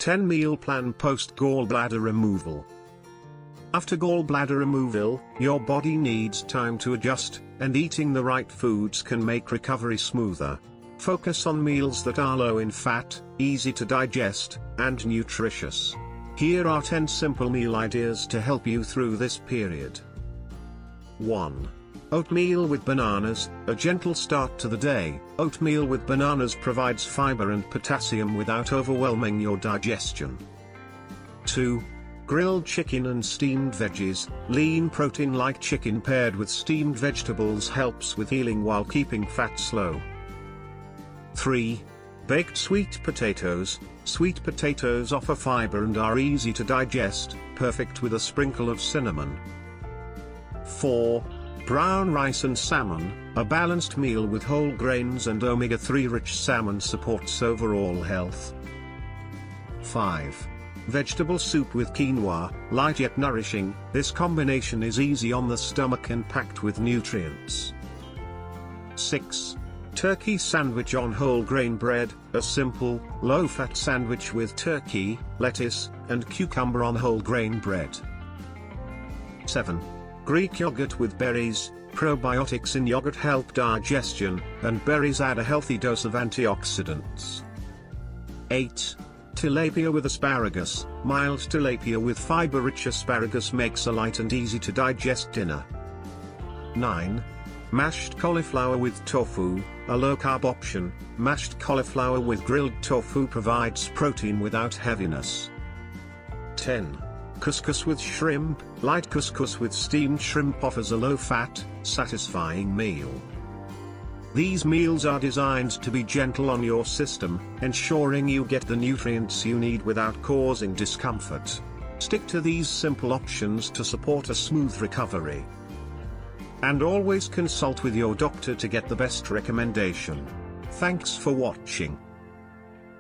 10 Meal Plan Post Gallbladder Removal. After gallbladder removal, your body needs time to adjust, and eating the right foods can make recovery smoother. Focus on meals that are low in fat, easy to digest, and nutritious. Here are 10 simple meal ideas to help you through this period. 1. Oatmeal with bananas, a gentle start to the day. Oatmeal with bananas provides fiber and potassium without overwhelming your digestion. 2. Grilled chicken and steamed veggies. Lean protein like chicken paired with steamed vegetables helps with healing while keeping fats low. 3. Baked sweet potatoes. Sweet potatoes offer fiber and are easy to digest, perfect with a sprinkle of cinnamon. 4. Brown rice and salmon. A balanced meal with whole grains and omega-3 rich salmon supports overall health. 5. Vegetable soup with quinoa, light yet nourishing. This combination is easy on the stomach and packed with nutrients. 6. Turkey sandwich on whole grain bread, a simple, low-fat sandwich with turkey, lettuce, and cucumber on whole grain bread. 7. Greek yogurt with berries. Probiotics in yogurt help digestion, and berries add a healthy dose of antioxidants. 8. Tilapia with asparagus. Mild tilapia with fiber-rich asparagus makes a light and easy to digest dinner. 9. Mashed cauliflower with tofu, a low-carb option. Mashed cauliflower with grilled tofu provides protein without heaviness. 10. Couscous with shrimp. Light couscous with steamed shrimp offers a low-fat, satisfying meal. These meals are designed to be gentle on your system, ensuring you get the nutrients you need without causing discomfort. Stick to these simple options to support a smooth recovery. And always consult with your doctor to get the best recommendation. Thanks for watching.